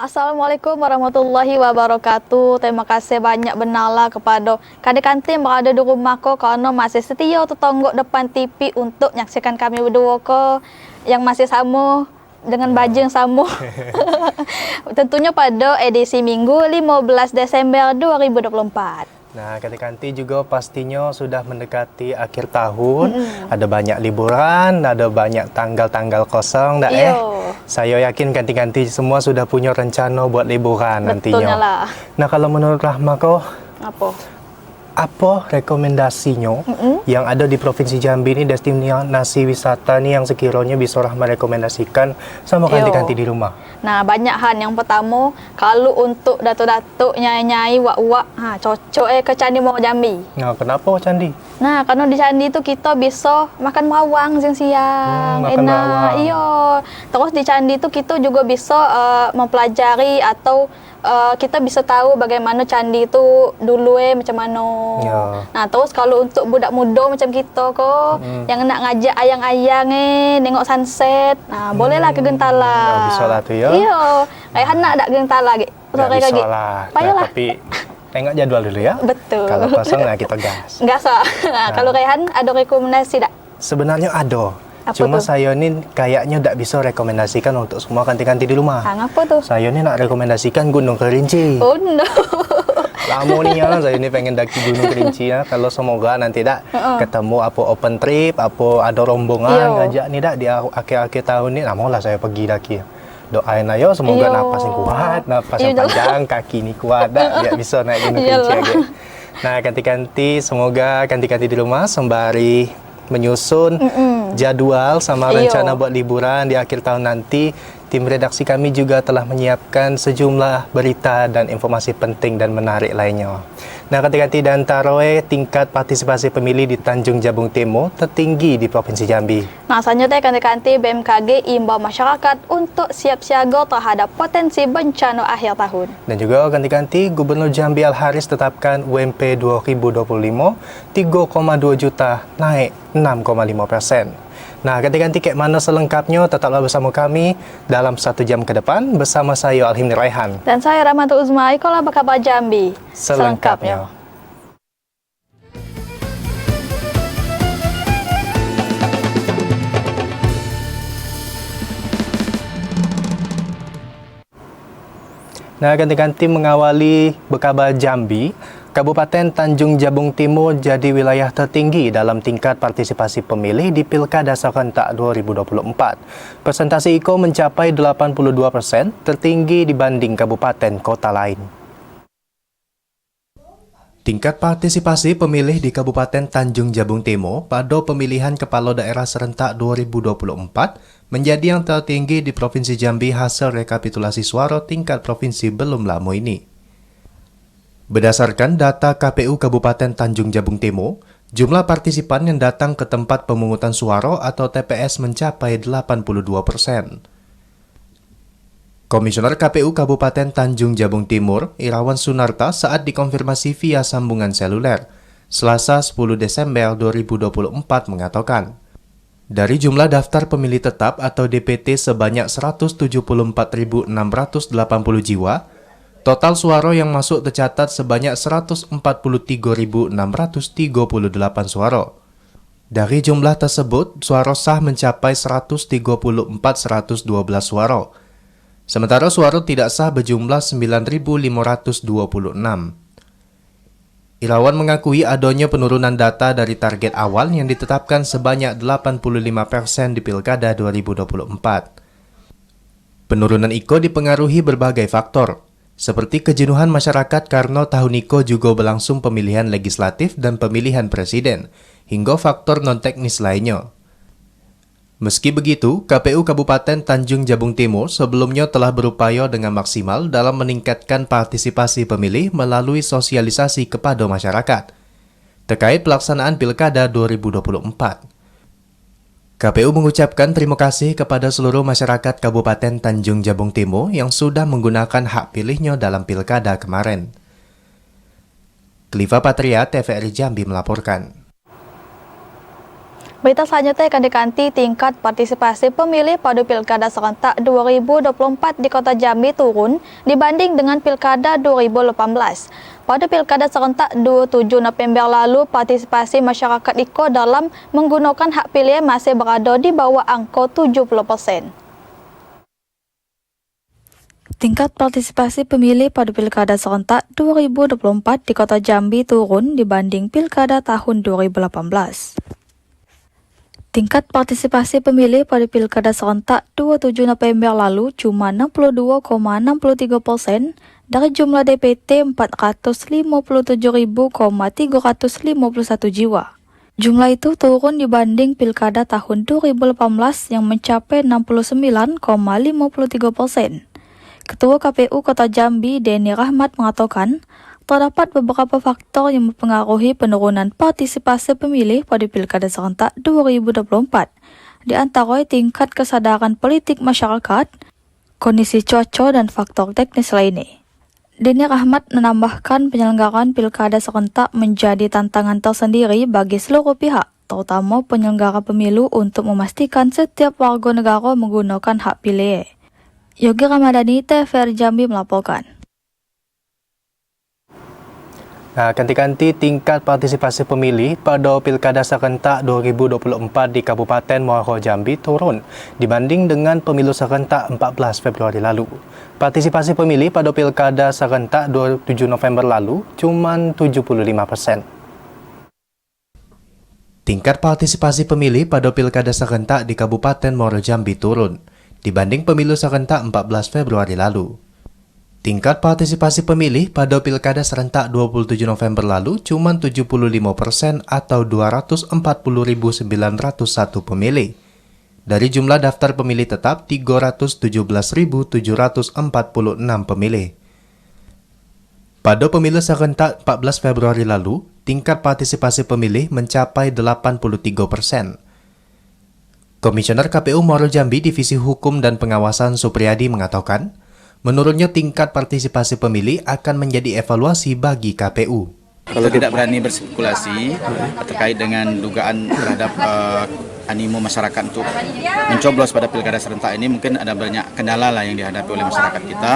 Assalamualaikum warahmatullahi wabarakatuh. Terima kasih banyak benala kepada kadek-kanti yang berada di rumahku karena masih setia tetonggok depan TV untuk menyaksikan kami berdua ke yang masih sama dengan baju yang sama. Tentunya pada edisi Minggu 15 Desember 2024. Nah, kadek-kanti juga pastinya sudah mendekati akhir tahun. Ada banyak liburan, ada banyak tanggal-tanggal kosong, Saya yakin kanti-kanti semua sudah punya rencana buat liburan nantinya. Lah. Nah, kalau menurut Rahma kok, apa rekomendasinya yang ada di Provinsi Jambi ini, destinasi wisata nih yang sekiranya bisa Rahma rekomendasikan sama kanti-kanti di rumah? Nah, banyak hal. Yang pertama, kalau untuk datuk-datuk nyai-nyai wak-wak, cocok ke Candi Muaro Jambi. Nah, kenapa candi? Nah, karena di candi itu kita bisa makan bawang siang-siang, makan enak. bawang. Iya. Terus di candi itu kita juga bisa mempelajari atau kita bisa tahu bagaimana candi itu dulu macam mana. Ya. Nah, terus kalau untuk budak muda macam kita kok yang nak ngajak ayang-ayang nengok sunset, nah bolehlah ke Gentala. Bisa lah tuh ya. Iya. Kayak nak ada Gentala gitu. Nggak bisa lah. Payahlah. Tapi tengok jadwal dulu ya. Betul. Kalau kosong nah kita gas. Enggak sah. Nah, kalau Rehan ada rekomendasi tak? Sebenarnya ada. Apa Cuma tuh? saya ini kayaknya tidak bisa rekomendasikan untuk semua kanti-kanti di rumah. Apa tuh? Saya ini nak rekomendasikan Gunung Kerinci. Oh no. Lama nih ya, saya ini pengen daki Gunung Kerinci ya. Kalau semoga nanti ketemu apa open trip, apa ada rombongan ngajak nih di akhir-akhir tahun ini. Nah, maulah saya pergi daki. Doain ayo semoga napas yang kuat, napas yang panjang, kaki ini kuat, biar bisa naik Gunung Kerinci lagi. Nah, kanti-kanti semoga kanti-kanti di rumah sembari menyusun jadwal sama rencana buat liburan di akhir tahun nanti. Tim redaksi kami juga telah menyiapkan sejumlah berita dan informasi penting dan menarik lainnya. Nah, kanti-kanti dan taroe, tingkat partisipasi pemilih di Tanjung Jabung Timur tertinggi di Provinsi Jambi. Nah, selanjutnya kanti-kanti BMKG imbau masyarakat untuk siap siaga terhadap potensi bencana akhir tahun. Dan juga kanti-kanti Gubernur Jambi Al-Haris tetapkan UMP 2025 3,2 juta naik 6,5%. Nah, kanti-kanti kayak mana selengkapnya tetaplah bersama kami dalam 1 jam ke depan bersama saya Alhimni Raihan. Dan saya Rahmatul Uzma, ikola Kabar Jambi. Selengkapnya. Nah, kanti-kanti mengawali Berkabar Jambi, Kabupaten Tanjung Jabung Timur jadi wilayah tertinggi dalam tingkat partisipasi pemilih di Pilkada Serentak 2024. Persentase IKO mencapai 82%, tertinggi dibanding kabupaten kota lain. Tingkat partisipasi pemilih di Kabupaten Tanjung Jabung Timur pada pemilihan Kepala Daerah Serentak 2024 menjadi yang tertinggi di Provinsi Jambi hasil rekapitulasi suara tingkat provinsi belum lama ini. Berdasarkan data KPU Kabupaten Tanjung Jabung Timur, jumlah partisipan yang datang ke tempat pemungutan suara atau TPS mencapai 82%. Komisioner KPU Kabupaten Tanjung Jabung Timur, Irawan Sunarta saat dikonfirmasi via sambungan seluler, Selasa 10 Desember 2024 mengatakan, dari jumlah daftar pemilih tetap atau DPT sebanyak 174.680 jiwa, total suara yang masuk tercatat sebanyak 143.638 suara. Dari jumlah tersebut, suara sah mencapai 134.112 suara. Sementara suara tidak sah berjumlah 9.526. Irawan mengakui adanya penurunan data dari target awal yang ditetapkan sebanyak 85% di Pilkada 2024. Penurunan IKO dipengaruhi berbagai faktor, seperti kejenuhan masyarakat karena tahun IKO juga berlangsung pemilihan legislatif dan pemilihan presiden, hingga faktor non-teknis lainnya. Meski begitu, KPU Kabupaten Tanjung Jabung Timur sebelumnya telah berupaya dengan maksimal dalam meningkatkan partisipasi pemilih melalui sosialisasi kepada masyarakat terkait pelaksanaan Pilkada 2024. KPU mengucapkan terima kasih kepada seluruh masyarakat Kabupaten Tanjung Jabung Timur yang sudah menggunakan hak pilihnya dalam Pilkada kemarin. Kliva Patria, TVRI Jambi melaporkan. Berita selanjutnya akan dikanti tingkat partisipasi pemilih pada Pilkada serentak 2024 di Kota Jambi turun dibanding dengan Pilkada 2018. Pada Pilkada serentak 27 November lalu, partisipasi masyarakat IKO dalam menggunakan hak pilih masih berada di bawah angka 70%. Tingkat partisipasi pemilih pada Pilkada serentak 2024 di Kota Jambi turun dibanding Pilkada tahun 2018. Tingkat partisipasi pemilih pada Pilkada serentak 27 November lalu cuma 62,63% dari jumlah DPT 457.351 jiwa. Jumlah itu turun dibanding Pilkada tahun 2018 yang mencapai 69,53%. Ketua KPU Kota Jambi, Denny Rahmat, mengatakan terdapat beberapa faktor yang mempengaruhi penurunan partisipasi pemilih pada Pilkada serentak 2024, di antara tingkat kesadaran politik masyarakat, kondisi cuaca, dan faktor teknis lainnya. Denny Rahmat menambahkan penyelenggaraan Pilkada serentak menjadi tantangan tersendiri bagi seluruh pihak, terutama penyelenggara pemilu untuk memastikan setiap warga negara menggunakan hak pilih. Yogi Ramadhani, TVRI Jambi melaporkan. Nah, ganti-ganti tingkat partisipasi pemilih pada Pilkada serentak 2024 di Kabupaten Muaro Jambi turun dibanding dengan pemilu serentak 14 Februari lalu. Partisipasi pemilih pada Pilkada serentak 27 November lalu cuma 75%. Tingkat partisipasi pemilih pada Pilkada serentak di Kabupaten Muaro Jambi turun dibanding pemilu serentak 14 Februari lalu. Tingkat partisipasi pemilih pada Pilkada serentak 27 November lalu cuma 75% atau 240.901 pemilih. Dari jumlah daftar pemilih tetap 317.746 pemilih. Pada pemilu serentak 14 Februari lalu, tingkat partisipasi pemilih mencapai 83%. Komisioner KPU Muaro Jambi Divisi Hukum dan Pengawasan Supriyadi mengatakan, menurunnya tingkat partisipasi pemilih akan menjadi evaluasi bagi KPU. Kalau tidak berani berspekulasi terkait dengan dugaan terhadap animo masyarakat untuk mencoblos pada pilkada serentak ini, mungkin ada banyak kendala lah yang dihadapi oleh masyarakat kita.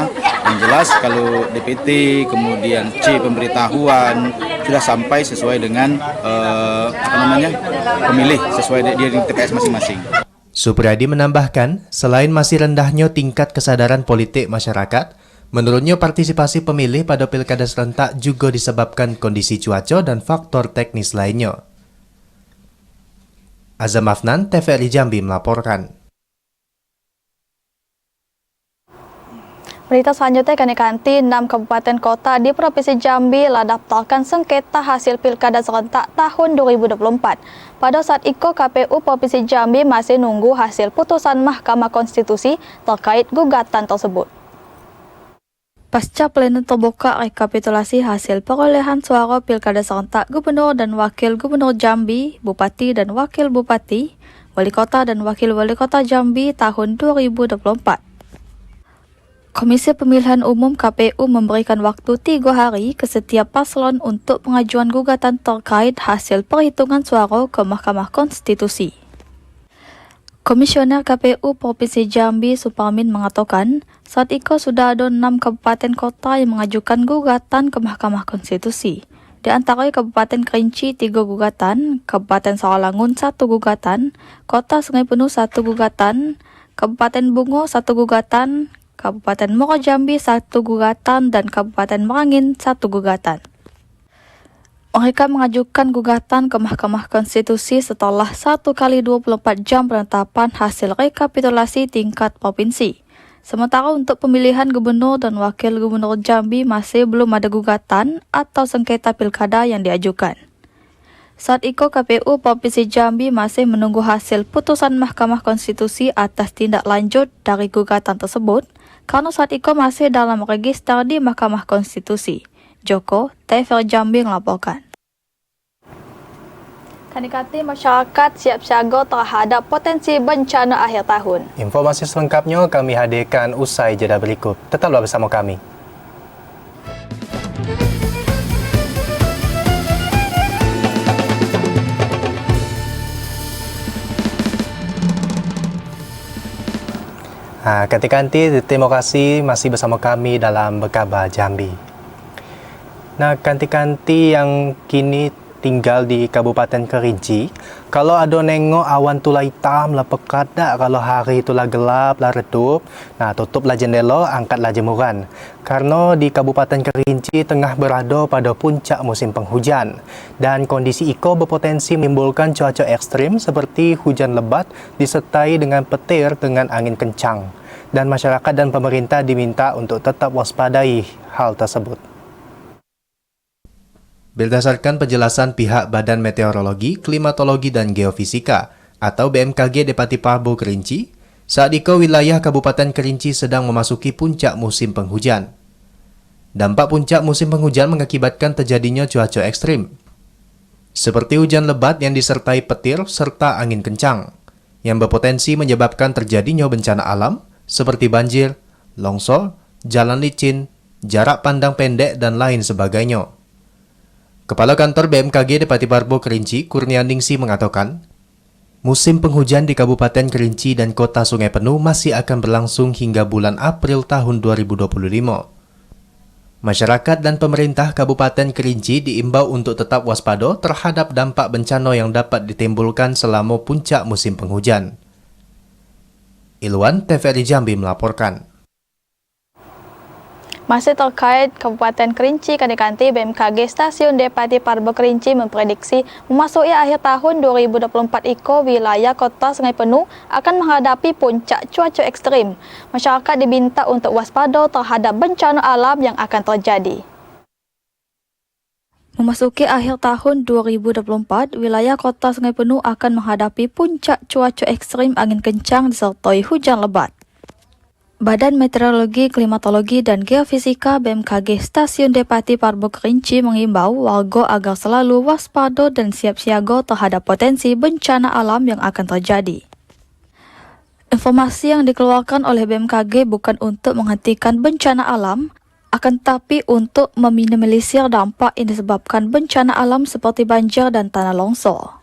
Yang jelas kalau DPT kemudian C pemberitahuan sudah sampai sesuai dengan pemilih sesuai di TPS masing-masing. Supriyadi menambahkan, selain masih rendahnya tingkat kesadaran politik masyarakat, menurunnya partisipasi pemilih pada pilkada serentak juga disebabkan kondisi cuaca dan faktor teknis lainnya. Azam Afnan, TVRI Jambi melaporkan. Berita selanjutnya akan dikanti 6 kabupaten kota di Provinsi Jambi lah daftarkan sengketa hasil Pilkada serentak tahun 2024. Pada saat itu KPU Provinsi Jambi masih nunggu hasil putusan Mahkamah Konstitusi terkait gugatan tersebut. Pasca pleno terbuka rekapitulasi hasil perolehan suara Pilkada serentak Gubernur dan Wakil Gubernur Jambi, Bupati dan Wakil Bupati, Wali Kota dan Wakil Wali Kota Jambi tahun 2024. Komisi Pemilihan Umum KPU memberikan waktu 3 hari ke setiap paslon untuk pengajuan gugatan terkait hasil perhitungan suara ke Mahkamah Konstitusi. Komisioner KPU Provinsi Jambi Suparmin mengatakan, saat itu sudah ada 6 kabupaten kota yang mengajukan gugatan ke Mahkamah Konstitusi. Di antara Kabupaten Kerinci 3 gugatan, Kabupaten Sarolangun 1 gugatan, Kota Sungai Penuh 1 gugatan, Kabupaten Bungo 1 gugatan, Kabupaten Muaro Jambi 1 gugatan, dan Kabupaten Merangin 1 gugatan. Mereka mengajukan gugatan ke Mahkamah Konstitusi setelah 1 kali 24 jam penetapan hasil rekapitulasi tingkat provinsi. Sementara untuk pemilihan Gubernur dan Wakil Gubernur Jambi masih belum ada gugatan atau sengketa pilkada yang diajukan. Saat itu KPU Provinsi Jambi masih menunggu hasil putusan Mahkamah Konstitusi atas tindak lanjut dari gugatan tersebut, karena saat itu masih dalam register di Mahkamah Konstitusi. Joko, TVRI Jambi melaporkan. Kanikati masyarakat siap siaga terhadap potensi bencana akhir tahun. Informasi selengkapnya kami hadirkan usai jeda berikut. Tetaplah bersama kami. Ketika nanti, terima kasih masih bersama kami dalam Berkabar Jambi. Nah, kanti-kanti yang kini tinggal di Kabupaten Kerinci, kalau ada nengok awan tu lah hitam, lah pekat dak, kalau hari tu lah gelap, lah redup, nah tutuplah jendela, angkatlah jemuran. Karena di Kabupaten Kerinci tengah berada pada puncak musim penghujan dan kondisi iko berpotensi menimbulkan cuaca ekstrim seperti hujan lebat disertai dengan petir dengan angin kencang. Dan masyarakat dan pemerintah diminta untuk tetap waspadai hal tersebut. Berdasarkan penjelasan pihak Badan Meteorologi, Klimatologi dan Geofisika atau BMKG Depati Parbo Kerinci, saat itu wilayah Kabupaten Kerinci sedang memasuki puncak musim penghujan. Dampak puncak musim penghujan mengakibatkan terjadinya cuaca ekstrim, seperti hujan lebat yang disertai petir serta angin kencang, yang berpotensi menyebabkan terjadinya bencana alam seperti banjir, longsor, jalan licin, jarak pandang pendek, dan lain sebagainya. Kepala Kantor BMKG Depati Parbo Kerinci, Kurnianingsi mengatakan, musim penghujan di Kabupaten Kerinci dan Kota Sungai Penuh masih akan berlangsung hingga bulan April tahun 2025. Masyarakat dan pemerintah Kabupaten Kerinci diimbau untuk tetap waspada terhadap dampak bencana yang dapat ditimbulkan selama puncak musim penghujan. Ilwan, TVRI Jambi melaporkan. Masih terkait Kabupaten Kerinci, kanti BMKG Stasiun Depati Parbo Kerinci memprediksi memasuki akhir tahun 2024 wilayah Kota Sungai Penuh akan menghadapi puncak cuaca ekstrim. Masyarakat diminta untuk waspada terhadap bencana alam yang akan terjadi. Memasuki akhir tahun 2024, wilayah Kota Sungai Penuh akan menghadapi puncak cuaca ekstrim angin kencang disertai hujan lebat. Badan Meteorologi, Klimatologi, dan Geofisika BMKG Stasiun Depati Parbo Kerinci mengimbau warga agar selalu waspada dan siap siaga terhadap potensi bencana alam yang akan terjadi. Informasi yang dikeluarkan oleh BMKG bukan untuk menghentikan bencana alam, akan tetapi untuk meminimalisir dampak yang disebabkan bencana alam seperti banjir dan tanah longsor.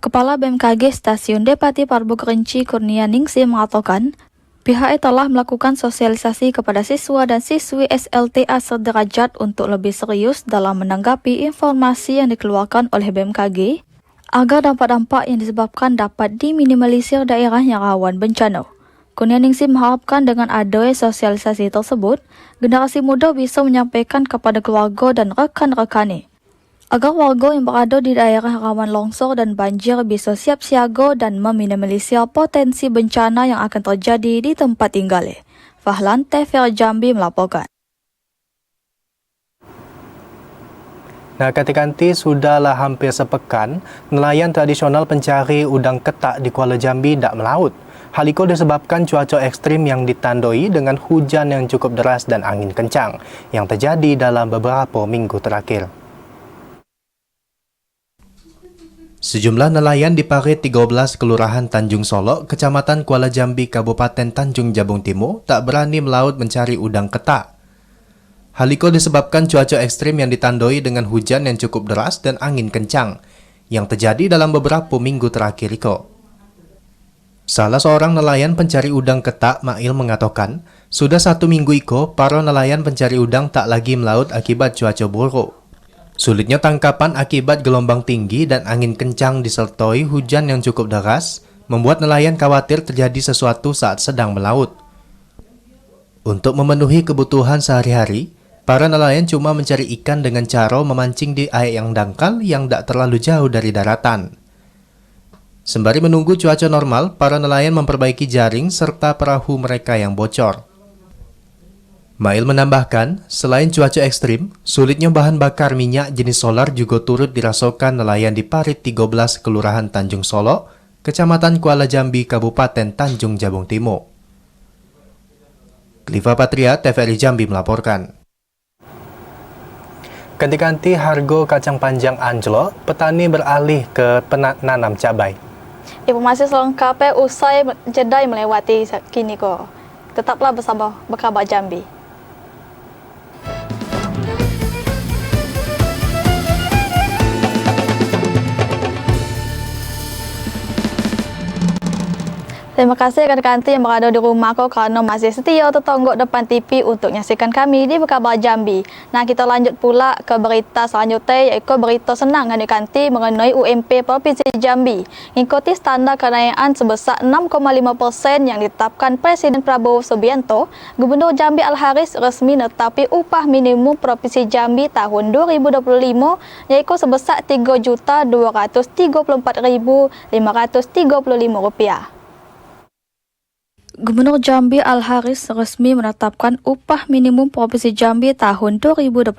Kepala BMKG Stasiun Depati Parbo Kerinci, Kurnianingsi mengatakan, pihaknya telah melakukan sosialisasi kepada siswa dan siswi SLTA sederajat untuk lebih serius dalam menanggapi informasi yang dikeluarkan oleh BMKG agar dampak-dampak yang disebabkan dapat diminimalisir daerah yang rawan bencana. Kurnianingsi mengharapkan dengan adanya sosialisasi tersebut, generasi muda bisa menyampaikan kepada keluarga dan rekan-rekannya agar warga yang berada di daerah rawan longsor dan banjir bisa siap siaga dan meminimalisir potensi bencana yang akan terjadi di tempat tinggalnya. Fahlan, TVRI Jambi melaporkan. Nah, kanti sudahlah hampir sepekan, nelayan tradisional pencari udang ketak di Kuala Jambi tak melaut. Hal itu disebabkan cuaca ekstrim yang ditandai dengan hujan yang cukup deras dan angin kencang yang terjadi dalam beberapa minggu terakhir. Sejumlah nelayan di parit 13 Kelurahan Tanjung Solok, Kecamatan Kuala Jambi, Kabupaten Tanjung Jabung Timur tak berani melaut mencari udang ketak. Hal itu disebabkan cuaca ekstrim yang ditandai dengan hujan yang cukup deras dan angin kencang yang terjadi dalam beberapa minggu terakhir itu. Salah seorang nelayan pencari udang ketak, Mail, mengatakan, sudah 1 minggu itu para nelayan pencari udang tak lagi melaut akibat cuaca buruk. Sulitnya tangkapan akibat gelombang tinggi dan angin kencang disertai hujan yang cukup deras membuat nelayan khawatir terjadi sesuatu saat sedang melaut. Untuk memenuhi kebutuhan sehari-hari, para nelayan cuma mencari ikan dengan cara memancing di air yang dangkal yang tak terlalu jauh dari daratan. Sembari menunggu cuaca normal, para nelayan memperbaiki jaring serta perahu mereka yang bocor. Mail menambahkan, selain cuaca ekstrim, sulitnya bahan bakar minyak jenis solar juga turut dirasakan nelayan di parit 13 Kelurahan Tanjung Solok, Kecamatan Kuala Jambi, Kabupaten Tanjung Jabung Timur. Kliva Patria, TVRI Jambi melaporkan. Ganti-ganti harga kacang panjang anjlok, petani beralih ke penanam cabai. Informasi selengkapnya usai jeda yang melewati kini kok. Tetaplah bersama Berkabar Jambi. Terima kasih rekan-rekan yang berada di rumah kau kerana masih setia tertonggok depan TV untuk menyaksikan kami di Berkabar Jambi. Nah, kita lanjut pula ke berita selanjutnya, iaitu berita senang rekan-rekan mengenai UMP Provinsi Jambi. Mengikuti standar kenaikan sebesar 6,5% yang ditetapkan Presiden Prabowo Subianto, Gubernur Jambi Al-Haris resmi menetapi upah minimum Provinsi Jambi tahun 2025 yaitu sebesar Rp3.234.535. Gubernur Jambi Al-Haris resmi menetapkan upah minimum Provinsi Jambi tahun 2025.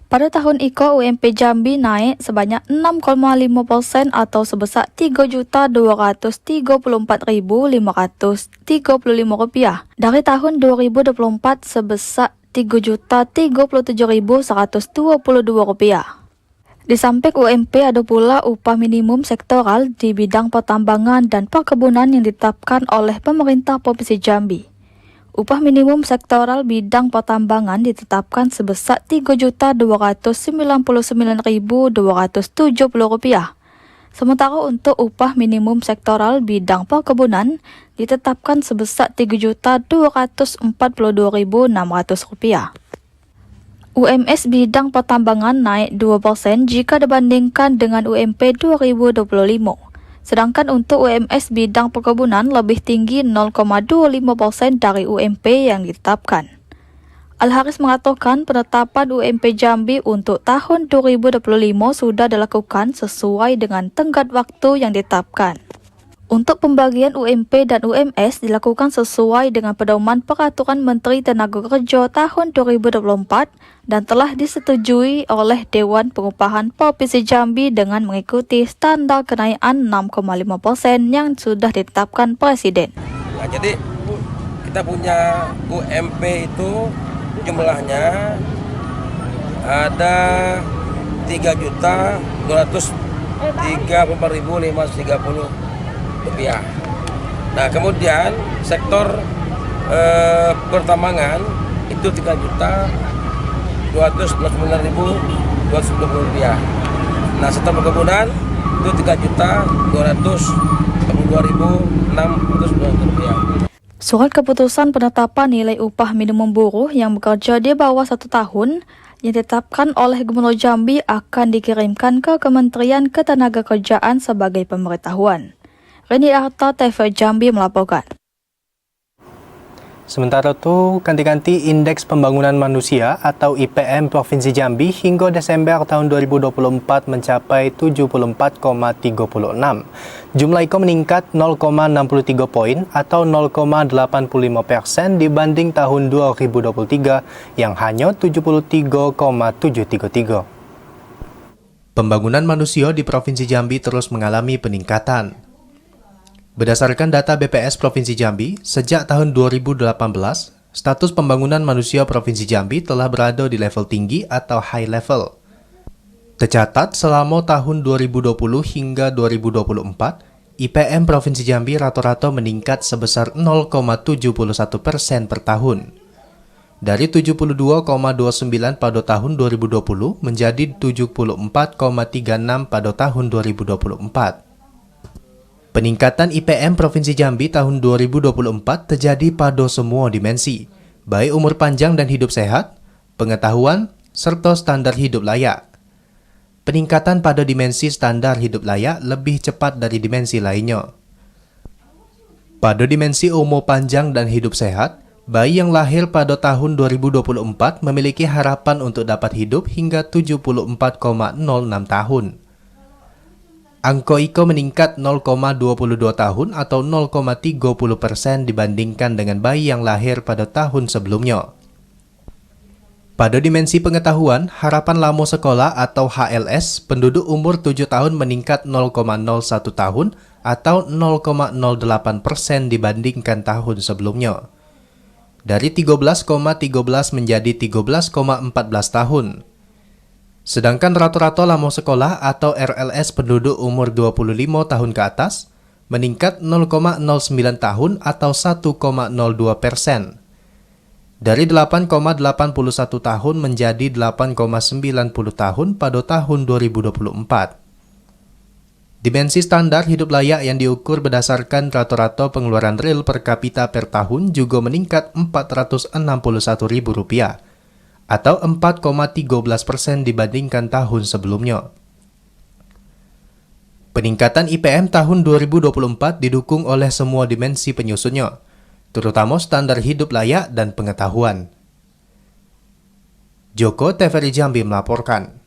Pada tahun itu, UMP Jambi naik sebanyak 6,5% atau sebesar Rp3.234.535 dari tahun 2024 sebesar Rp3.037.122. Di samping UMP ada pula upah minimum sektoral di bidang pertambangan dan perkebunan yang ditetapkan oleh pemerintah Provinsi Jambi. Upah minimum sektoral bidang pertambangan ditetapkan sebesar Rp3.299.270. Sementara untuk upah minimum sektoral bidang perkebunan ditetapkan sebesar Rp3.242.600. UMS bidang pertambangan naik 2% jika dibandingkan dengan UMP 2025. Sedangkan untuk UMS bidang perkebunan lebih tinggi 0,25% dari UMP yang ditetapkan. Al-Haris mengatakan penetapan UMP Jambi untuk tahun 2025 sudah dilakukan sesuai dengan tenggat waktu yang ditetapkan. Untuk pembagian UMP dan UMS dilakukan sesuai dengan pedoman Peraturan Menteri Tenaga Kerja tahun 2024 dan telah disetujui oleh Dewan Pengupahan Provinsi Jambi dengan mengikuti standar kenaikan 6,5% yang sudah ditetapkan Presiden. Nah, jadi kita punya UMP itu jumlahnya ada 3.234.530 rupiah. Nah, kemudian sektor pertambangan itu 3.299.220 rupiah. Nah, sektor perkebunan itu 3.242.690 rupiah. Surat keputusan penetapan nilai upah minimum buruh yang bekerja di bawah 1 tahun yang ditetapkan oleh Gubernur Jambi akan dikirimkan ke Kementerian Ketenagakerjaan sebagai pemberitahuan. Reni Arta TV Jambi melaporkan. Sementara itu, ganti-ganti Indeks Pembangunan Manusia atau IPM Provinsi Jambi hingga Desember tahun 2024 mencapai 74,36. Jumlah itu meningkat 0,63 poin atau 0,85% dibanding tahun 2023 yang hanya 73,733. Pembangunan manusia di Provinsi Jambi terus mengalami peningkatan. Berdasarkan data BPS Provinsi Jambi, sejak tahun 2018, status pembangunan manusia Provinsi Jambi telah berada di level tinggi atau high level. Tercatat selama tahun 2020 hingga 2024, IPM Provinsi Jambi rata-rata meningkat sebesar 0,71% per tahun. Dari 72,29 pada tahun 2020 menjadi 74,36 pada tahun 2024. Peningkatan IPM Provinsi Jambi tahun 2024 terjadi pada semua dimensi, baik umur panjang dan hidup sehat, pengetahuan, serta standar hidup layak. Peningkatan pada dimensi standar hidup layak lebih cepat dari dimensi lainnya. Pada dimensi umur panjang dan hidup sehat, bayi yang lahir pada tahun 2024 memiliki harapan untuk dapat hidup hingga 74,06 tahun. Angka itu meningkat 0,22 tahun atau 0,30% dibandingkan dengan bayi yang lahir pada tahun sebelumnya. Pada dimensi pengetahuan, harapan lama sekolah atau HLS, penduduk umur 7 tahun meningkat 0,01 tahun atau 0,08% dibandingkan tahun sebelumnya. Dari 13,13 menjadi 13,14 tahun. Sedangkan rata-rata lama sekolah atau RLS penduduk umur 25 tahun ke atas meningkat 0,09 tahun atau 1,02%. Dari 8,81 tahun menjadi 8,90 tahun pada tahun 2024. Dimensi standar hidup layak yang diukur berdasarkan rata-rata pengeluaran real per kapita per tahun juga meningkat Rp461.000 atau 4,13% dibandingkan tahun sebelumnya. Peningkatan IPM tahun 2024 didukung oleh semua dimensi penyusunnya, terutama standar hidup layak dan pengetahuan. Joko TVRI Jambi melaporkan.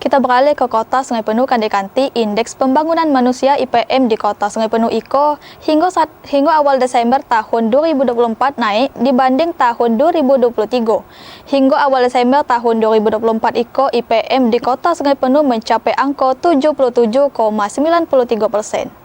Kita beralih ke Kota Sungai Penuh Kandikanti, Indeks Pembangunan Manusia IPM di Kota Sungai Penuh IKO hingga awal Desember tahun 2024 naik dibanding tahun 2023. Hingga awal Desember tahun 2024 IKO IPM di Kota Sungai Penuh mencapai angka 77,93%.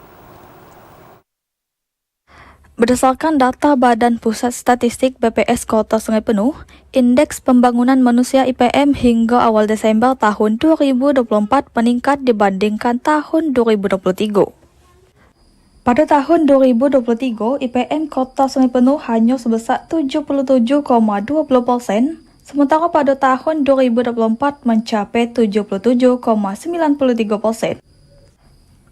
Berdasarkan data Badan Pusat Statistik BPS Kota Sungai Penuh, Indeks Pembangunan Manusia IPM hingga awal Desember tahun 2024 meningkat dibandingkan tahun 2023. Pada tahun 2023, IPM Kota Sungai Penuh hanya sebesar 77,20%, sementara pada tahun 2024 mencapai 77,93%.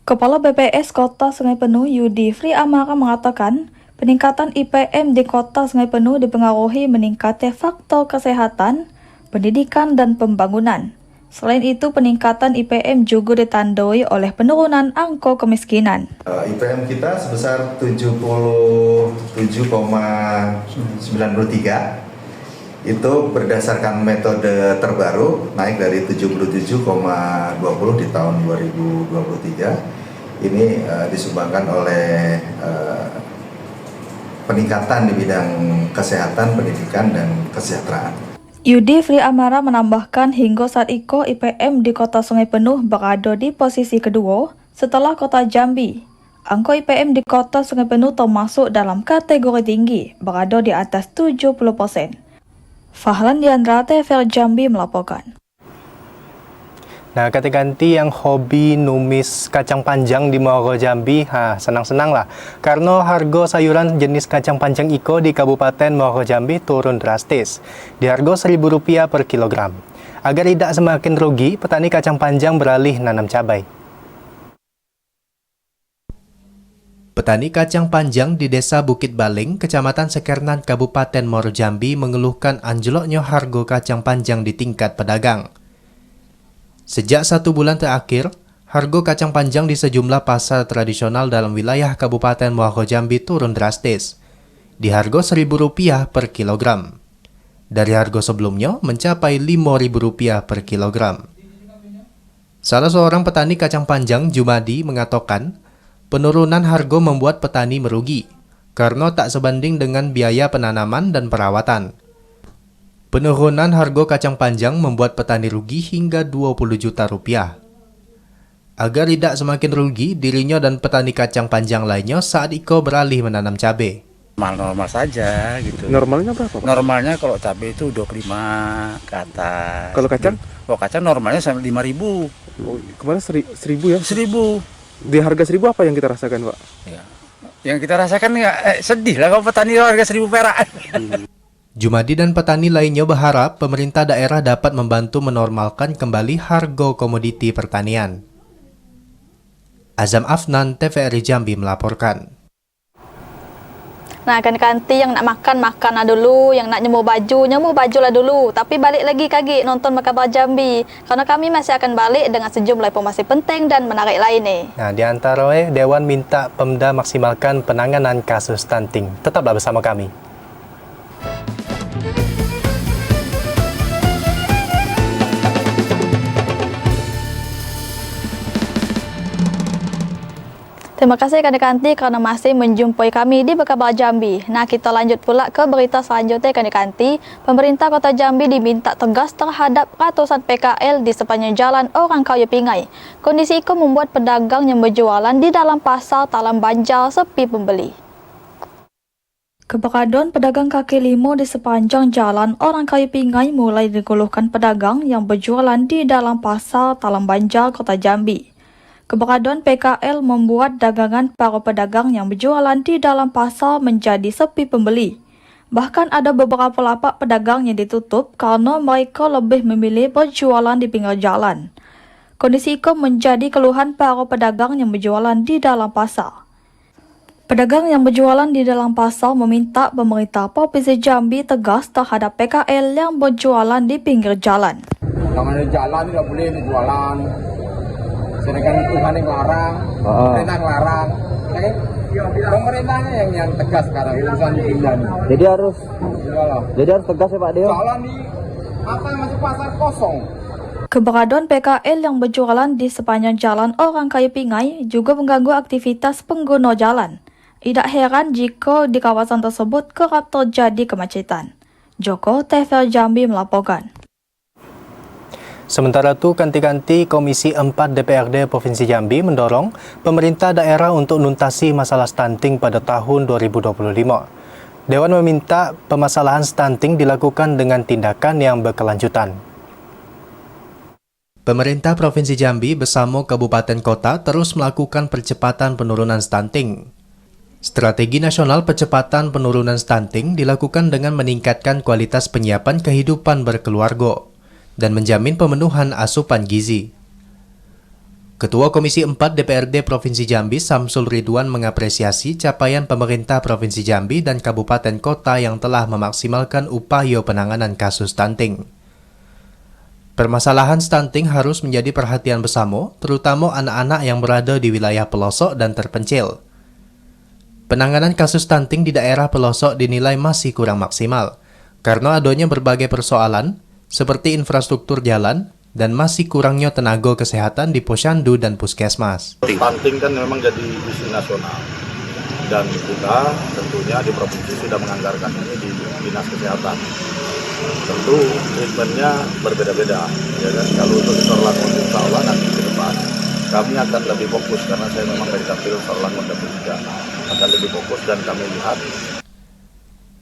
Kepala BPS Kota Sungai Penuh Yudi Fri Amara mengatakan, peningkatan IPM di Kota Sungai Penuh dipengaruhi meningkatnya faktor kesehatan, pendidikan, dan pembangunan. Selain itu, peningkatan IPM juga ditandai oleh penurunan angka kemiskinan. IPM kita sebesar 77,93. Itu berdasarkan metode terbaru, naik dari 77,20 di tahun 2023. Ini disumbangkan oleh peningkatan di bidang kesehatan, pendidikan, dan kesejahteraan. Yudi Fri Amara menambahkan hingga saat IKO IPM di Kota Sungai Penuh berada di posisi kedua setelah Kota Jambi. Angka IPM di Kota Sungai Penuh termasuk dalam kategori tinggi, berada di atas 70%. Fahlan Diandra TVRI Jambi melaporkan. Nah, ganti yang hobi numis kacang panjang di Muaro Jambi, senang-senang lah. Karena harga sayuran jenis kacang panjang IKO di Kabupaten Muaro Jambi turun drastis, di harga Rp1.000 per kilogram. Agar tidak semakin rugi, petani kacang panjang beralih nanam cabai. Petani kacang panjang di Desa Bukit Baling, Kecamatan Sekernan, Kabupaten Muaro Jambi mengeluhkan anjloknya harga kacang panjang di tingkat pedagang. Sejak 1 bulan terakhir, harga kacang panjang di sejumlah pasar tradisional dalam wilayah Kabupaten Muaro Jambi turun drastis, di harga Rp1.000 per kilogram. Dari harga sebelumnya mencapai Rp5.000 per kilogram. Salah seorang petani kacang panjang, Jumadi, mengatakan penurunan harga membuat petani merugi, karena tak sebanding dengan biaya penanaman dan perawatan. Penurunan harga kacang panjang membuat petani rugi hingga Rp20 juta. Agar tidak semakin rugi, dirinya dan petani kacang panjang lainnya saat IKO beralih menanam cabai. Normal saja gitu. Normalnya berapa, Pak? Normalnya kalau cabai itu 25 ke atas. Kalau kacang? Kalau kacang normalnya sampai 5.000. Oh, kemarin 1.000 ya? 1.000. Di harga 1.000 apa yang kita rasakan, Pak? Ya. Yang kita rasakan ya sedih lah kalau petani harga 1.000 perak. Jumadi dan petani lainnya berharap pemerintah daerah dapat membantu menormalkan kembali harga komoditi pertanian. Azam Afnan, TVRI Jambi melaporkan. Nah, ganti yang nak makan lah dulu, yang nak nyemur baju lah dulu. Tapi balik lagi kaki nonton Makabar Jambi, karena kami masih akan balik dengan sejumlah informasi penting dan menarik lain nih. Nah, di antara Dewan minta Pemda maksimalkan penanganan kasus stunting. Tetaplah bersama kami. Terima kasih Kandikanti karena masih menjumpai kami di Makabar Jambi. Nah, kita lanjut pula ke berita selanjutnya Kandikanti. Pemerintah Kota Jambi diminta tegas terhadap ratusan PKL di sepanjang jalan Orang Kayu Pingai. Kondisi itu membuat pedagang yang berjualan di dalam pasar Talam Banjar sepi pembeli. Keberadaan pedagang kaki lima di sepanjang jalan Orang Kayu Pingai mulai dikeluhkan pedagang yang berjualan di dalam pasar Talam Banjar, Kota Jambi. Keberadaan PKL membuat dagangan para pedagang yang berjualan di dalam pasar menjadi sepi pembeli. Bahkan ada beberapa lapak pedagang yang ditutup karena mereka lebih memilih berjualan di pinggir jalan. Kondisi itu menjadi keluhan para pedagang yang berjualan di dalam pasar. Pedagang yang berjualan di dalam pasar meminta pemerintah Provinsi Jambi tegas terhadap PKL yang berjualan di pinggir jalan. Namanya jalan tidak boleh jualan. Sedangkan Tuhan yang larang, pemerintah larang. Pemerintahnya yang tegas sekarang urusan ini. Jadi harus tegas ya Pak Deo. Jalan di apa yang masih pasar kosong. Keberadaan PKL yang berjualan di sepanjang jalan Orang Kayu Pingai juga mengganggu aktivitas pengguna jalan. Tidak heran jika di kawasan tersebut kerap terjadi kemacetan. Joko TV Jambi melaporkan. Sementara itu, Kanti-Kanti Komisi 4 DPRD Provinsi Jambi mendorong pemerintah daerah untuk nuntasi masalah stunting pada tahun 2025. Dewan meminta permasalahan stunting dilakukan dengan tindakan yang berkelanjutan. Pemerintah Provinsi Jambi bersama kabupaten kota terus melakukan percepatan penurunan stunting. Strategi nasional percepatan penurunan stunting dilakukan dengan meningkatkan kualitas penyiapan kehidupan berkeluarga dan menjamin pemenuhan asupan gizi. Ketua Komisi 4 DPRD Provinsi Jambi Samsul Ridwan mengapresiasi capaian pemerintah Provinsi Jambi dan kabupaten kota yang telah memaksimalkan upaya penanganan kasus stunting. Permasalahan stunting harus menjadi perhatian bersama, terutama anak-anak yang berada di wilayah pelosok dan terpencil. Penanganan kasus stunting di daerah pelosok dinilai masih kurang maksimal, karena adanya berbagai persoalan, seperti infrastruktur jalan, dan masih kurangnya tenaga kesehatan di posyandu dan puskesmas. Stunting kan memang jadi isu nasional, dan kita tentunya di provinsi sudah menganggarkan ini di Dinas Kesehatan. Tentu treatmentnya berbeda-beda, ya kan? Kalau untuk di Sorlangun insya Allah nanti ke depan kami akan lebih fokus, karena saya memang dari Dapil Sorlangun dan juga akan lebih fokus dan kami lihat.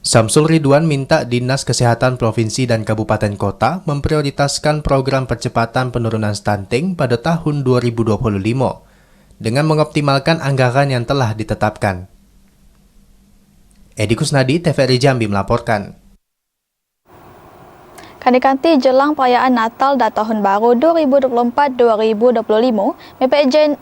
Samsul Ridwan minta Dinas Kesehatan Provinsi dan Kabupaten Kota memprioritaskan program percepatan penurunan stunting pada tahun 2025 dengan mengoptimalkan anggaran yang telah ditetapkan. Edi Kusnadi, TVRI Jambi melaporkan. Kanti-kanti jelang perayaan Natal dan Tahun Baru 2024-2025,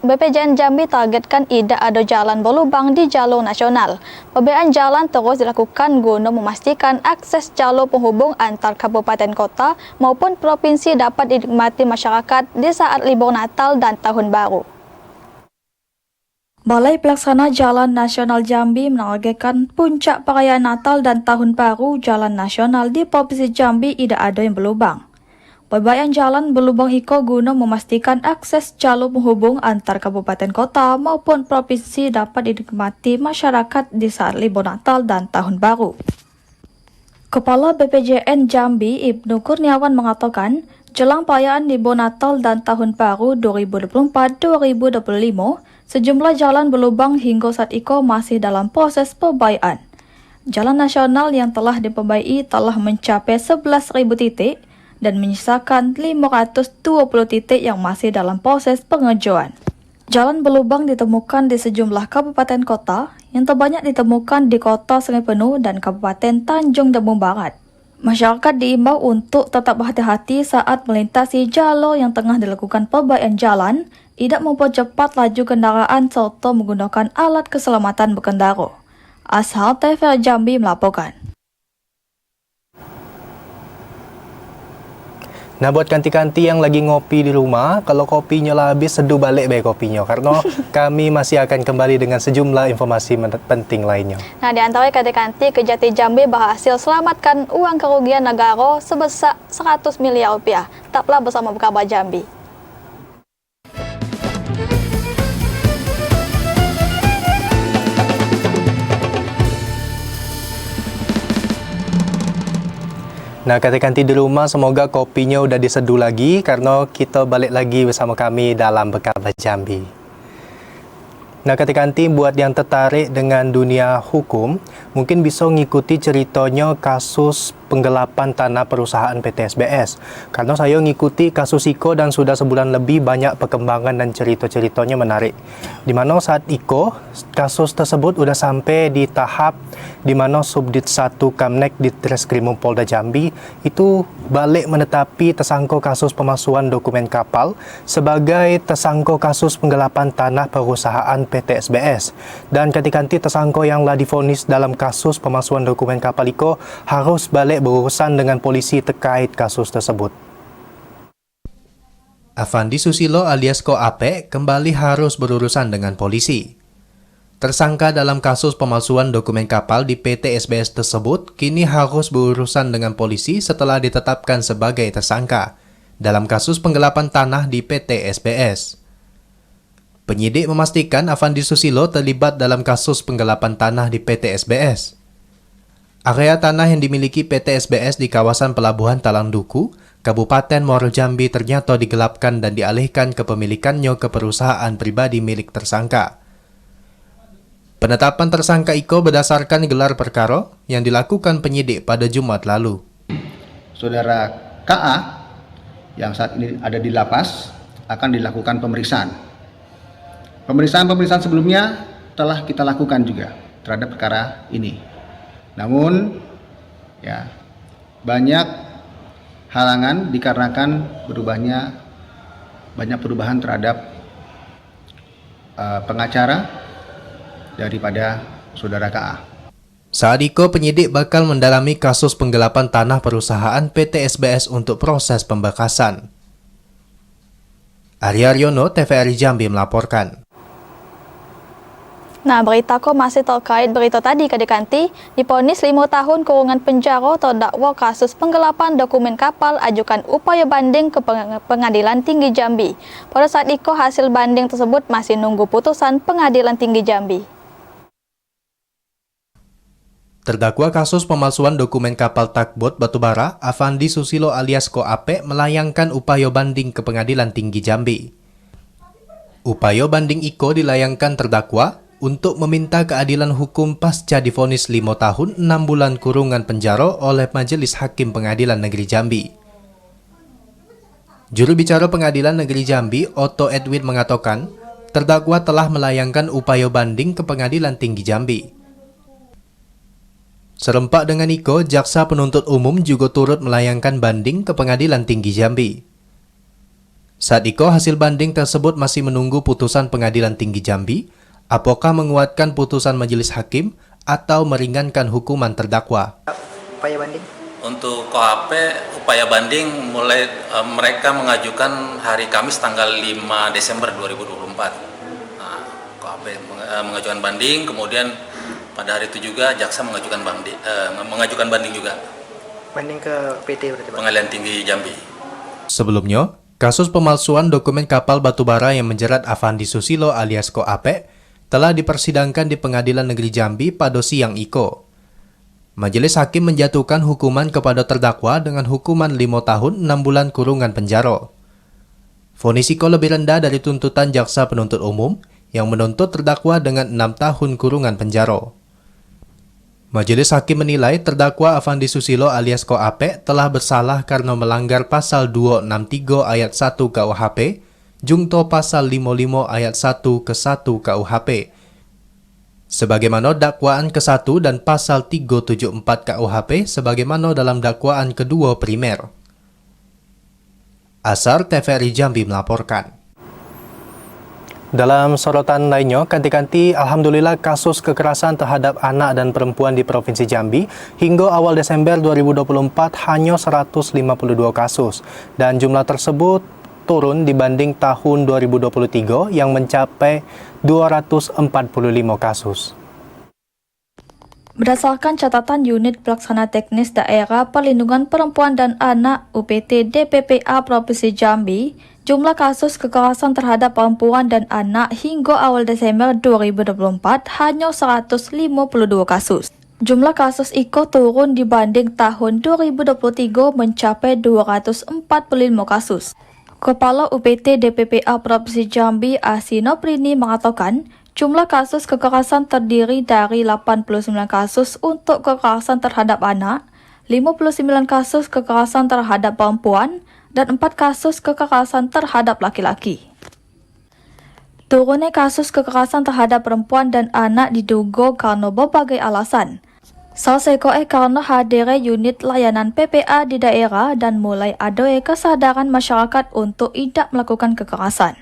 BPJN Jambi targetkan tidak ada jalan berlubang di jalur nasional. Perbaikan jalan terus dilakukan guna memastikan akses jalur penghubung antar kabupaten kota maupun provinsi dapat dinikmati masyarakat di saat libur Natal dan Tahun Baru. Balai Pelaksana Jalan Nasional Jambi menargetkan puncak perayaan Natal dan Tahun Baru Jalan Nasional di Provinsi Jambi tidak ada yang berlubang. Perbaikan jalan berlubang itu guna memastikan akses jalur penghubung antar kabupaten kota maupun provinsi dapat dinikmati masyarakat di saat libur Natal dan Tahun Baru. Kepala BPJN Jambi Ibnu Kurniawan mengatakan, jelang perayaan libur Natal dan Tahun Baru 2024-2025, sejumlah jalan berlubang hingga saat itu masih dalam proses perbaikan. Jalan nasional yang telah diperbaiki telah mencapai 11.000 titik dan menyisakan 520 titik yang masih dalam proses pengerjaan. Jalan berlubang ditemukan di sejumlah kabupaten kota, yang terbanyak ditemukan di Kota Sungai Penuh dan Kabupaten Tanjung Jabung Barat. Masyarakat diimbau untuk tetap berhati-hati saat melintasi jalur yang tengah dilakukan perbaikan jalan, tidak mempercepat laju kendaraan serta menggunakan alat keselamatan berkendara. Ashar TV Jambi melaporkan. Nah, buat kanti-kanti yang lagi ngopi di rumah, kalau kopinya lah habis, seduh balik baik kopinya. Karena kami masih akan kembali dengan sejumlah informasi penting lainnya. Nah, di antara kanti-kanti Kejati Jambi berhasil selamatkan uang kerugian negara sebesar 100 miliar rupiah. Tetaplah bersama Kabar Jambi. Nah, kanti-kanti di rumah, semoga kopinya udah diseduh lagi karena kita balik lagi bersama kami dalam Kabar Jambi. Nah, kanti-kanti buat yang tertarik dengan dunia hukum, mungkin bisa ngikuti ceritanya kasus penggelapan tanah perusahaan PT SBS. Karena saya ngikuti kasus Iko dan sudah sebulan lebih banyak perkembangan dan cerita-ceritanya menarik. Di mana saat Iko, kasus tersebut sudah sampai di tahap di mana Subdit 1 Kamnek di Treskrimum Polda Jambi itu balik menetapi tersangka kasus pemalsuan dokumen kapal sebagai tersangka kasus penggelapan tanah perusahaan PT SBS. Dan kanti-kanti tersangka yang telah divonis dalam kasus pemalsuan dokumen kapal Iko harus balik berurusan dengan polisi terkait kasus tersebut. Afandi Susilo alias Ko Ape kembali harus berurusan dengan polisi. Tersangka dalam kasus pemalsuan dokumen kapal di PT SBS tersebut kini harus berurusan dengan polisi setelah ditetapkan sebagai tersangka dalam kasus penggelapan tanah di PT SBS. Penyidik memastikan Afandi Susilo terlibat dalam kasus penggelapan tanah di PT SBS. Area tanah yang dimiliki PT SBS di kawasan Pelabuhan Talang Duku, Kabupaten Muaro Jambi ternyata digelapkan dan dialihkan kepemilikannya ke perusahaan pribadi milik tersangka. Penetapan tersangka Iko berdasarkan gelar perkara yang dilakukan penyidik pada Jumat lalu. Saudara KA yang saat ini ada di lapas akan dilakukan pemeriksaan. Pemeriksaan sebelumnya telah kita lakukan juga terhadap perkara ini. Namun, ya, banyak halangan dikarenakan banyak perubahan terhadap pengacara daripada saudara KA. Saat Iko, penyidik bakal mendalami kasus penggelapan tanah perusahaan PT SBS untuk proses pembekasan. Arya Aryono, TVRI Jambi melaporkan. Nah, berita ko masih terkait berita tadi Kadek-Kanti, diponis 5 tahun kurungan penjara terdakwa kasus penggelapan dokumen kapal ajukan upaya banding ke Pengadilan Tinggi Jambi. Pada saat Iko, hasil banding tersebut masih nunggu putusan Pengadilan Tinggi Jambi. Terdakwa kasus pemalsuan dokumen kapal tugboat batubara, Afandi Susilo alias Ko Ape melayangkan upaya banding ke Pengadilan Tinggi Jambi. Upaya banding Iko dilayangkan terdakwa untuk meminta keadilan hukum pasca divonis 5 tahun 6 bulan kurungan penjara oleh Majelis Hakim Pengadilan Negeri Jambi. Juru bicara Pengadilan Negeri Jambi, Otto Edwin mengatakan, terdakwa telah melayangkan upaya banding ke Pengadilan Tinggi Jambi. Serempak dengan Iko, Jaksa Penuntut Umum juga turut melayangkan banding ke Pengadilan Tinggi Jambi. Saat Iko, hasil banding tersebut masih menunggu putusan Pengadilan Tinggi Jambi, apakah menguatkan putusan majelis hakim atau meringankan hukuman terdakwa. Upaya banding? Untuk KHP, upaya banding mulai mereka mengajukan hari Kamis tanggal 5 Desember 2024. Nah, KHP mengajukan banding, kemudian pada hari itu juga jaksa mengajukan banding juga. Banding ke PT berarti, Pak? Pengadilan Tinggi Jambi. Sebelumnya, kasus pemalsuan dokumen kapal batubara yang menjerat Afandi Susilo alias Ko Ape telah dipersidangkan di Pengadilan Negeri Jambi pada siang Iko. Majelis Hakim menjatuhkan hukuman kepada terdakwa dengan hukuman 5 tahun 6 bulan kurungan penjara. Vonis Iko lebih rendah dari tuntutan Jaksa Penuntut Umum yang menuntut terdakwa dengan 6 tahun kurungan penjara. Majelis Hakim menilai terdakwa Afandi Susilo alias Ko Ape telah bersalah karena melanggar pasal 263 ayat 1 KUHP, jungto pasal 55 ayat 1 ke 1 KUHP. Sebagaimana dakwaan ke-1 dan pasal 374 KUHP sebagaimana dalam dakwaan kedua primer. Asar TVRI Jambi melaporkan. Dalam sorotan lainnya, kanti-kanti alhamdulillah kasus kekerasan terhadap anak dan perempuan di Provinsi Jambi hingga awal Desember 2024 hanya 152 kasus dan jumlah tersebut turun dibanding tahun 2023 yang mencapai 245 kasus. Berdasarkan catatan Unit Pelaksana Teknis Daerah Perlindungan Perempuan dan Anak UPT DPPA Provinsi Jambi, jumlah kasus kekerasan terhadap perempuan dan anak hingga awal Desember 2024 hanya 152 kasus. Jumlah kasus IKO turun dibanding tahun 2023 mencapai 245 kasus. Kepala UPT DPPA Provinsi Jambi Asino Prini mengatakan, jumlah kasus kekerasan terdiri dari 89 kasus untuk kekerasan terhadap anak, 59 kasus kekerasan terhadap perempuan, dan 4 kasus kekerasan terhadap laki-laki. Turunnya kasus kekerasan terhadap perempuan dan anak diduga karena berbagai alasan. Salah satunya karena hadirnya unit layanan PPA di daerah dan mulai adanya kesadaran masyarakat untuk tidak melakukan kekerasan.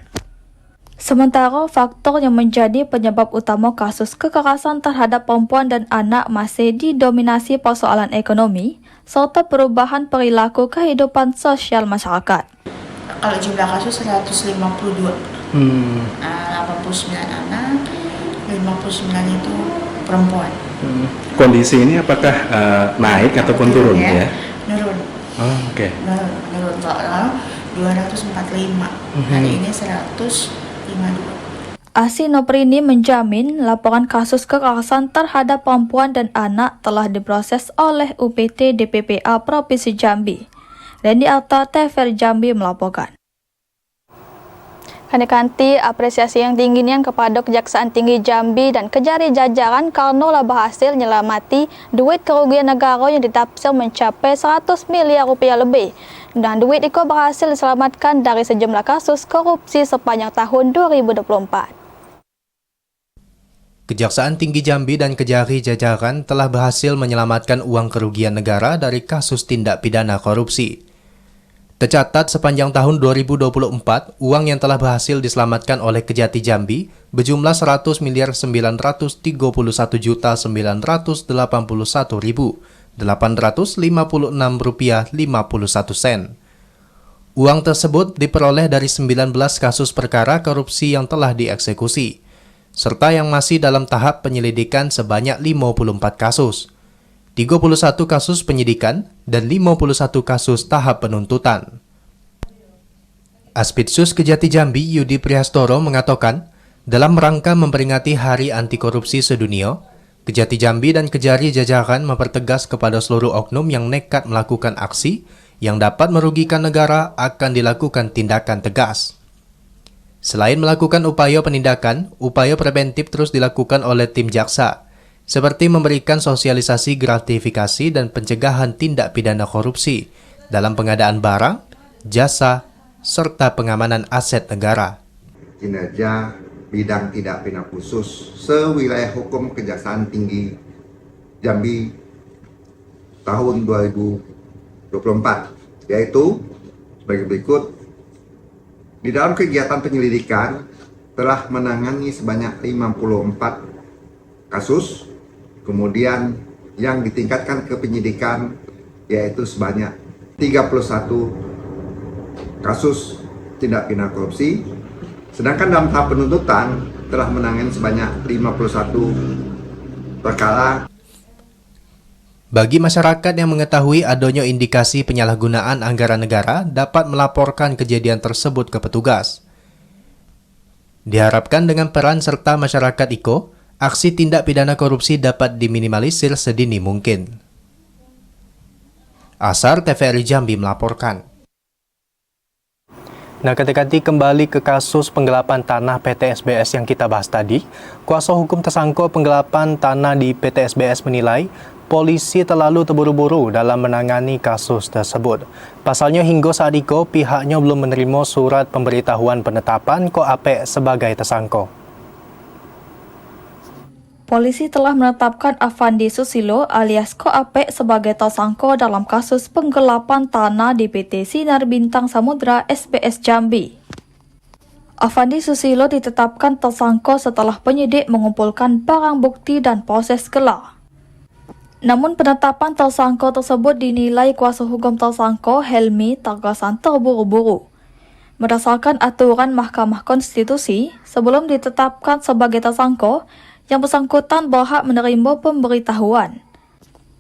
Sementara faktor yang menjadi penyebab utama kasus kekerasan terhadap perempuan dan anak masih didominasi persoalan ekonomi serta perubahan perilaku kehidupan sosial masyarakat. Kalau jumlah kasus 152. 89 anak, 59 itu perempuan. Kondisi ini apakah naik ataupun turun ya? Nurun. Oh, oke. Nurun. Lalu 245. Hari ini 152. Asi Noprini menjamin laporan kasus kekerasan terhadap perempuan dan anak telah diproses oleh UPT DPPA Provinsi Jambi. Randy Alta, TVRI Jambi melaporkan. Kanti apresiasi yang tingginya kepada Kejaksaan Tinggi Jambi dan Kejari jajaran karena berhasil nyelamati duit kerugian negara yang ditaksir mencapai 100 miliar rupiah lebih. Dan duit itu berhasil diselamatkan dari sejumlah kasus korupsi sepanjang tahun 2024. Kejaksaan Tinggi Jambi dan Kejari jajaran telah berhasil menyelamatkan uang kerugian negara dari kasus tindak pidana korupsi. Tercatat sepanjang tahun 2024, uang yang telah berhasil diselamatkan oleh Kejati Jambi berjumlah 100.939.881.856 rupiah 51 sen. Uang tersebut diperoleh dari 19 kasus perkara korupsi yang telah dieksekusi, serta yang masih dalam tahap penyelidikan sebanyak 54 kasus. 31 kasus penyidikan, dan 51 kasus tahap penuntutan. Aspidsus Kejati Jambi Yudi Prihastoro mengatakan, dalam rangka memperingati Hari Anti Korupsi Sedunia, Kejati Jambi dan Kejari jajaran mempertegas kepada seluruh oknum yang nekat melakukan aksi yang dapat merugikan negara akan dilakukan tindakan tegas. Selain melakukan upaya penindakan, upaya preventif terus dilakukan oleh tim jaksa, seperti memberikan sosialisasi gratifikasi dan pencegahan tindak pidana korupsi dalam pengadaan barang, jasa, serta pengamanan aset negara. Kinerja bidang tindak pidana khusus sewilayah hukum Kejaksaan Tinggi Jambi tahun 2024, yaitu sebagai berikut. Di dalam kegiatan penyelidikan telah menangani sebanyak 54 kasus, kemudian yang ditingkatkan ke penyidikan yaitu sebanyak 31 kasus tindak pidana korupsi, sedangkan dalam tahap penuntutan telah menangani sebanyak 51 perkara. Bagi masyarakat yang mengetahui adanya indikasi penyalahgunaan anggaran negara dapat melaporkan kejadian tersebut ke petugas. Diharapkan dengan peran serta masyarakat IKO, aksi tindak pidana korupsi dapat diminimalisir sedini mungkin. Asar TVRI Jambi melaporkan. Nah, ketika kembali ke kasus penggelapan tanah PT SBS yang kita bahas tadi, kuasa hukum tersangka penggelapan tanah di PT SBS menilai polisi terlalu terburu-buru dalam menangani kasus tersebut. Pasalnya hingga saat itu pihaknya belum menerima surat pemberitahuan penetapan KOAP sebagai tersangka. Polisi telah menetapkan Afandi Susilo alias KOAP sebagai tersangka dalam kasus penggelapan tanah di PT Sinar Bintang Samudra SBS Jambi. Afandi Susilo ditetapkan tersangka setelah penyidik mengumpulkan barang bukti dan proses gelar. Namun penetapan tersangka tersebut dinilai kuasa hukum tersangka Helmi terkesan terburu-buru. Berdasarkan aturan Mahkamah Konstitusi, sebelum ditetapkan sebagai tersangka, yang bersangkutan berhak menerima pemberitahuan.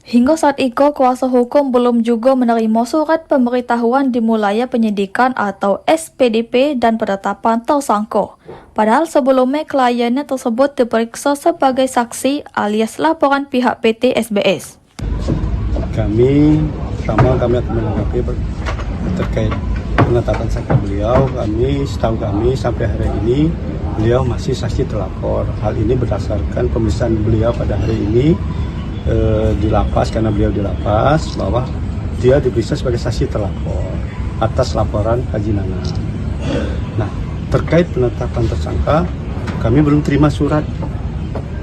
Hingga saat itu, kuasa hukum belum juga menerima surat pemberitahuan dimulainya penyidikan atau SPDP dan penetapan tersangka. Padahal sebelumnya kliennya tersebut diperiksa sebagai saksi alias laporan pihak PT SBS. Kami akan menanggapi terkait penetapan tersangka beliau. Setahu kami sampai hari ini beliau masih saksi terlapor. Hal ini berdasarkan pemeriksaan beliau pada hari ini di lapas, karena beliau di lapas, bahwa dia diperiksa sebagai saksi terlapor atas laporan Haji Nana. Nah, terkait penetapan tersangka, kami belum terima surat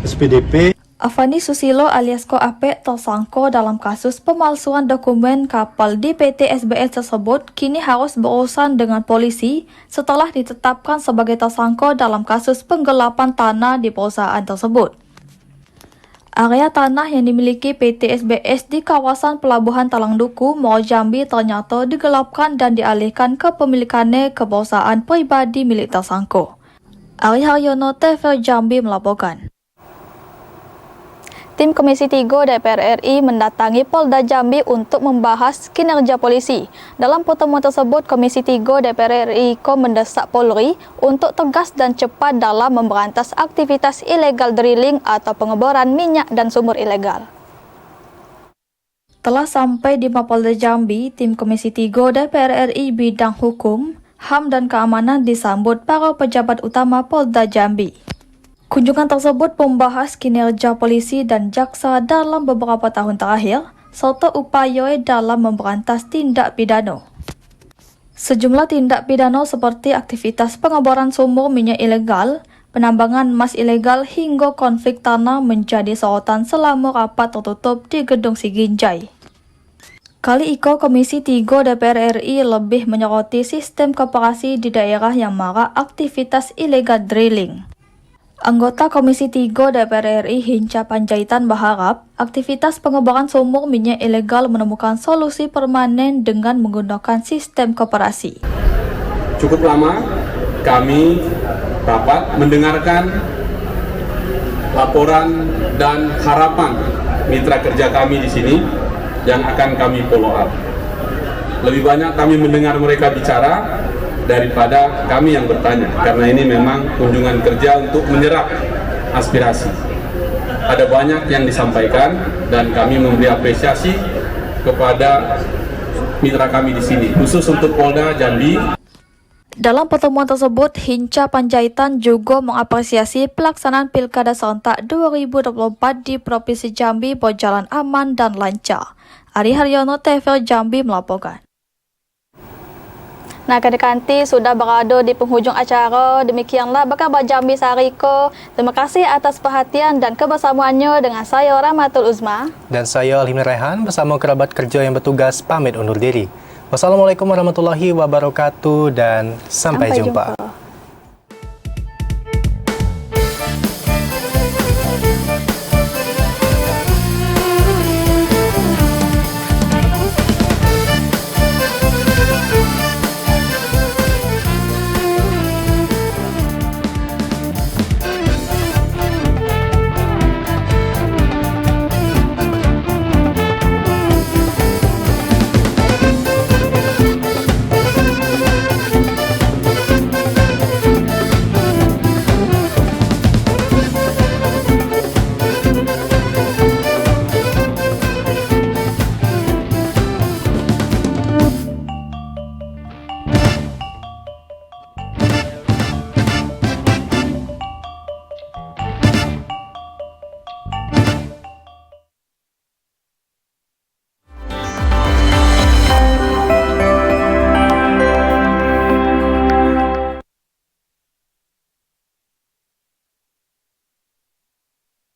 SPDP. Afandi Susilo alias Ko Ape tersangka dalam kasus pemalsuan dokumen kapal di PT SBS tersebut kini harus berurusan dengan polisi setelah ditetapkan sebagai tersangka dalam kasus penggelapan tanah di perusahaan tersebut. Area tanah yang dimiliki PT SBS di kawasan Pelabuhan Talang Duku, Muaro Jambi ternyata digelapkan dan dialihkan ke pemilikannya ke perusahaan pribadi milik tersangka. Ari Haryono, TV Jambi melaporkan. Tim Komisi 3 DPR RI mendatangi Polda Jambi untuk membahas kinerja polisi. Dalam pertemuan tersebut, Komisi 3 DPR RI mendesak Polri untuk tegas dan cepat dalam memberantas aktivitas ilegal drilling atau pengeboran minyak dan sumur ilegal. Telah sampai di Mapolda Jambi, tim Komisi 3 DPR RI bidang hukum, HAM dan keamanan disambut para pejabat utama Polda Jambi. Kunjungan tersebut membahas kinerja polisi dan jaksa dalam beberapa tahun terakhir, serta upaya dalam memberantas tindak pidana. Sejumlah tindak pidana seperti aktivitas pengeboran sumur minyak ilegal, penambangan emas ilegal hingga konflik tanah menjadi sorotan selama rapat tertutup di Gedung Siginjai. Kali ini Komisi 3 DPR RI lebih menyoroti sistem koperasi di daerah yang marak aktivitas ilegal drilling. Anggota Komisi 3 DPR RI Hinca Panjaitan berharap aktivitas pengeboran sumur minyak ilegal menemukan solusi permanen dengan menggunakan sistem koperasi. Cukup lama kami rapat mendengarkan laporan dan harapan mitra kerja kami di sini yang akan kami follow up. Lebih banyak kami mendengar mereka bicara daripada kami yang bertanya, karena ini memang kunjungan kerja untuk menyerap aspirasi. Ada banyak yang disampaikan dan kami memberi apresiasi kepada mitra kami di sini, khusus untuk Polda Jambi. Dalam pertemuan tersebut, Hinca Panjaitan juga mengapresiasi pelaksanaan Pilkada Serentak 2024 di Provinsi Jambi berjalan aman dan lancar. Ari Haryono, TV Jambi melaporkan. Nah, kanti sudah berada di penghujung acara. Demikianlah Berkabar Jambi Sariko. Terima kasih atas perhatian dan kebersamaannya dengan saya Rahmatul Uzma. Dan saya Alhimni Rehan bersama kerabat kerja yang bertugas pamit undur diri. Wassalamualaikum warahmatullahi wabarakatuh dan sampai jumpa.